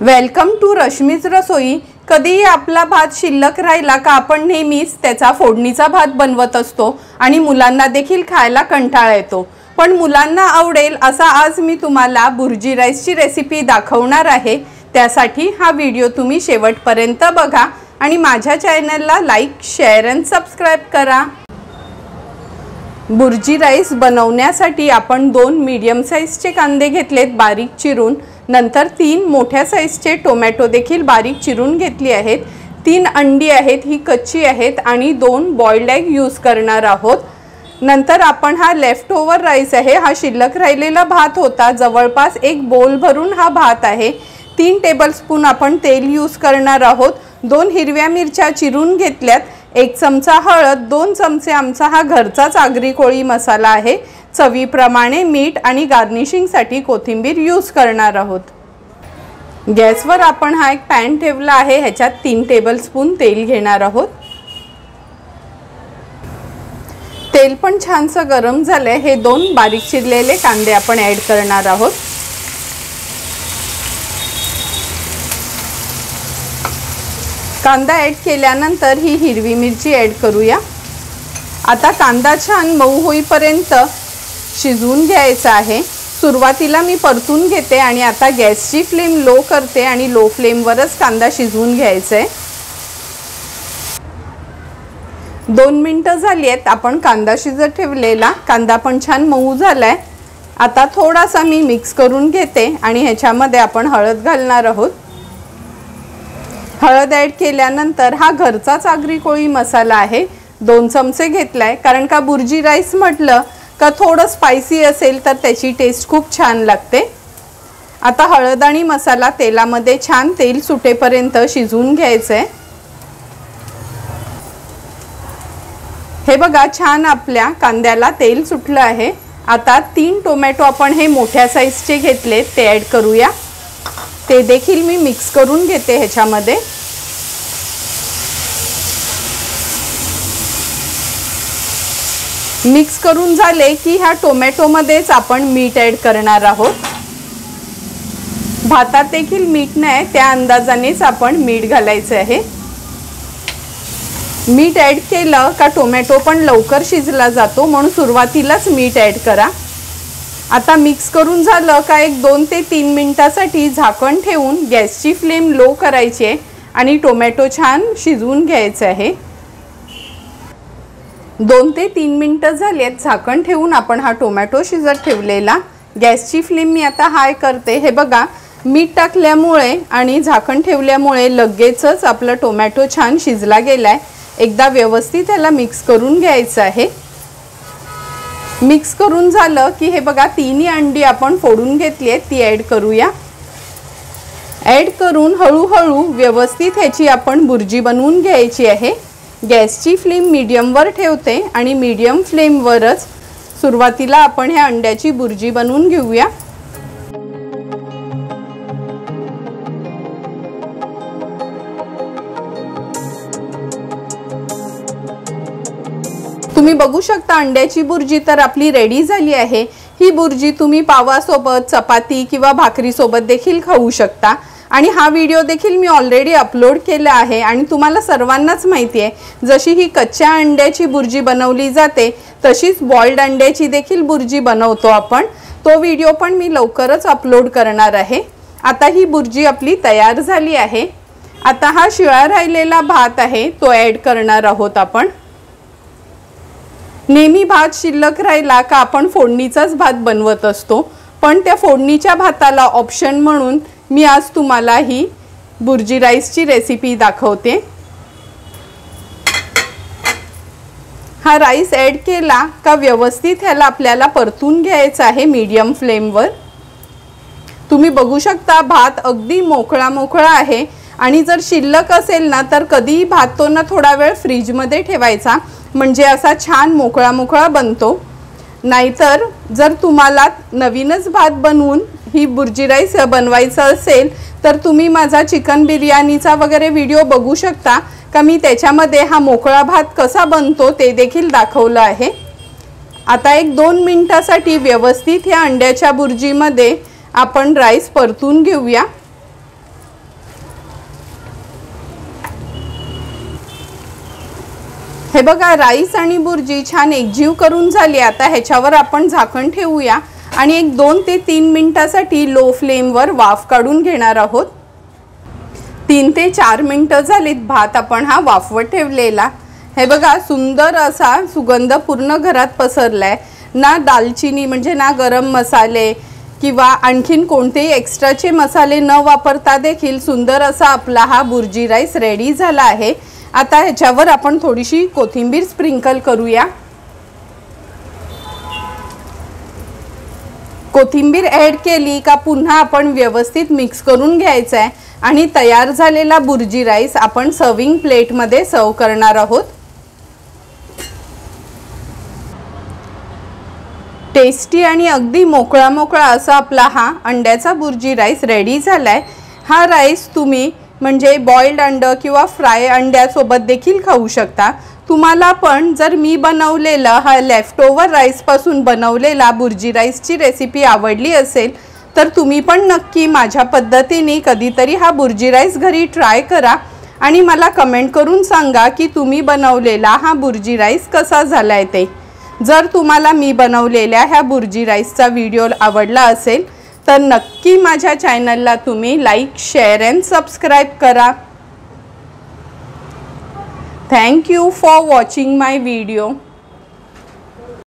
Welcome to Rashmi's रसोई। कधीही आपला भात शिल्लक राहिला का आपण नेहमीच त्याचा फोडणीचा भात बनवत असतो आणि मुलांना देखील खायला कंटाळा येतो। पण मुलांना आवडेल असा आज मी तुम्हाला बुर्जी राईसची रेसिपी दाखवणार आहे। त्यासाठी हा व्हिडिओ तुम्ही शेवटपर्यंत बघा आणि माझ्या चॅनलला लाईक, शेअर आणि सबस्क्राइब करा। बुर्जी राईस बनवण्यासाठी आपण 2 मीडियम साइजचे कांदे घेतलेत बारीक चिरून। नंतर 3 मोठ्या साइजचे टोमॅटो देखील बारीक चिरून घेतली आहेत। 3 अंडी आहेत, ही कच्ची आहेत आणि 2 बॉइल्ड एग यूज करणार आहोत। नंतर आपण हा लेफ्ट ओव्हर राईस आहे, हा शिल्लक राहिलेला भात होता, जवळपास 1 बोल भरून हा भात आहे। 3 टेबलस्पून आपण तेल यूज करणार आहोत। 2 हिरव्या मिरच्या चिरून घेतल्यात, 1 चमचा हळद, 2 चमचे आमचा हा घरचाच आगरी कोळी मसाला आहे, चवीप्रमाणे मीठ आणि गार्निशिंगसाठी कोथिंबीर यूज करणार आहोत। गॅसवर आपण हा एक पॅन ठेवला आहे, ह्याच्यात 3 टेबलस्पून तेल घेणार आहोत। तेल पण छानसं गरम झालंय, हे 2 बारीक चिरलेले कांदे आपण ॲड करणार आहोत। कांदा ॲड केल्यानंतर ही हिरवी मिरची ॲड करूया। आता कांदा छान मऊ होईपर्यंत शिजवून घ्यायचा आहे। सुरुवातीला मी परतून घेते आणि आता गॅसची फ्लेम लो करते आणि लो फ्लेमवरच कांदा शिजवून घ्यायचा आहे। 2 मिनिटं झाली आहेत, आपण कांदा शिजत ठेवलेला कांदा पण छान मऊ झालाय। आता थोडासा मी मिक्स करून घेते आणि ह्याच्यामध्ये आपण हळद घालणार आहोत। हळद ॲड केल्यानंतर हा घरचाच आगरी कोळी मसाला आहे, 2 चमचे घेतलाय, कारण का बुर्जी राईस म्हटलं का थोडं स्पायसी असेल तर त्याची टेस्ट खूप छान लागते। आता हळद आणि मसाला तेलामध्ये छान तेल सुटेपर्यंत शिजवून घ्यायचं आहे। हे बघा, छान आपल्या कांद्याला तेल सुटलं आहे। आता 3 टोमॅटो आपण हे मोठ्या साइजचे घेतले ते ॲड करूया। ते देखील मी मिक्स करून घेते ह्याच्यामध्ये। मिक्स करून झाले की ह्या टोमॅटोमध्येच आपण मीठ ॲड करणार आहोत। भातात देखील मीठ नाही, त्या अंदाजानेच आपण मीठ घालायचं आहे। मीठ ॲड केलं का टोमॅटो पण लवकर शिजला जातो, म्हणून सुरुवातीलाच मीठ ॲड करा। आता मिक्स करून झालं का एक 2 ते 3 मिनिटासाठी झाकण ठेवून गॅसची फ्लेम लो करायची आहे आणि टोमॅटो छान शिजवून घ्यायचं आहे। 2 ते 3 मिनिटं झालीत, झाकण ठेवून आपण हा टोमॅटो शिजत ठेवलेला। गॅसची फ्लेम मी आता हाय करते। हे बघा, मीठ टाकल्यामुळे आणि झाकण ठेवल्यामुळे लगेचच आपला टोमॅटो छान शिजला गेलाय। एकदा व्यवस्थित त्याला मिक्स करून घ्यायचं आहे। मिक्स करून झालं की हे बघा, 3 अंडी आपण फोडून घेतली आहेत, ती ॲड करूया। ॲड करून हळूहळू व्यवस्थित ह्याची आपण बुर्जी बनवून घ्यायची आहे। गॅसची फ्लेम मीडियमवर ठेवते आणि मीडियम फ्लेमवरच सुरुवातीला आपण ह्या अंड्याची बुर्जी बनवून घेऊया। तुम्ही बघू शकता अंड्याची बुर्जी तर आपली रेडी झाली आहे। ही बुर्जी तुम्ही पावासोबत, चपाती किंवा भाकरीसोबत देखील खाऊ शकता। आणि हा व्हिडिओ देखील मी ऑलरेडी अपलोड केला आहे आणि तुम्हाला सर्वांनाच माहिती आहे, जशी ही कच्च्या अंड्याची बुर्जी बनवली जाते तशीच बॉइल्ड अंड्याची देखील बुर्जी बनवतो आपण। तो व्हिडिओ पण मी लवकरच अपलोड करणार आहे। आता ही बुर्जी आपली तयार झाली आहे। आता हा शिळा राहिलेला भात आहे, तो ॲड करणार आहोत आपण। नेहमी भात शिल्लक राहिला का आपण फोडणीचाच भात बनवत असतो, पण त्या फोडणीच्या भाताला ऑप्शन म्हणून मी आज तुम्हाला ही बुर्जी राईसची रेसिपी दाखवते। हा राईस ॲड केला का व्यवस्थित ह्याला आपल्याला परतून घ्यायचं आहे मीडियम फ्लेमवर। तुम्ही बघू शकता भात अगदी मोकळा मोकळा आहे आणि जर शिल्लक असेल ना तर कधीही भात तो ना थोडा वेळ फ्रीजमध्ये ठेवायचा, म्हणजे असा छान मोकळा मोकळा बनतो। नाहीतर जर तुम्हाला नवीनच भात बनवून ही बुर्जी राईस बनवायचं असेल तर तुम्ही माझा चिकन बिर्याणीचा वगैरे व्हिडिओ बघू शकता का मी त्याच्यामध्ये हा मोकळा भात कसा बनतो ते देखील दाखवलं आहे। आता एक 2 मिनिटासाठी व्यवस्थित या अंड्याच्या बुर्जीमध्ये आपण राईस परतून घेऊया। हे बघा, राईस आणि बुर्जी छान एकजीव करून झाली। आता ह्याच्यावर आपण झाकण ठेवूया आणि एक 2 ते 3 मिनिटासाठी लो फ्लेमवर वाफ काढून घेणार आहोत। 3 ते 4 मिनिटं झालीत भात आपण हा वाफवत ठेवलेला। हे बघा, सुंदर असा सुगंध पूर्ण घरात पसरलाय। ना दालचिनी म्हणजे ना गरम मसाले किंवा आणखीन कोणतेही एक्स्ट्राचे मसाले न वापरता देखील सुंदर असा आपला हा बुर्जी राईस रेडी झाला आहे। आता ह्याच्यावर आपण थोडीशी कोथिंबीर स्प्रिंकल करूया। कोथिंबीर ॲड केली का पुन्हा आपण व्यवस्थित मिक्स करून घ्यायचं आहे आणि तयार झालेला बुर्जी राईस आपण सर्विंग प्लेटमध्ये सर्व करणार आहोत। टेस्टी आणि अगदी मोकळा मोकळा असा आपला हा अंड्याचा बुर्जी राईस रेडी झालाय। हा राईस तुम्ही म्हणजे बॉइल्ड अंड किंवा फ्राय अंड्यासोबत देखील खाऊ शकता। तुम्हाला पण जर मी बनवलेला हा लेफ्टओव्हर राईसपासून बनवलेला बुर्जी राईसची रेसिपी आवडली असेल तर तुम्ही पण नक्की माझ्या पद्धतीने कधीतरी हा बुर्जी राईस घरी ट्राय करा आणि मला कमेंट करून सांगा की तुम्ही बनवलेला हा बुर्जी राईस कसा झालाय ते। जर तुम्हाला मी बनवलेल्या ह्या बुर्जी राईसचा व्हिडिओ आवडला असेल तर नक्की माझ्या चॅनलला तुम्ही लाईक, शेअर अँड सबस्क्राईब करा। Thank you for watching my video.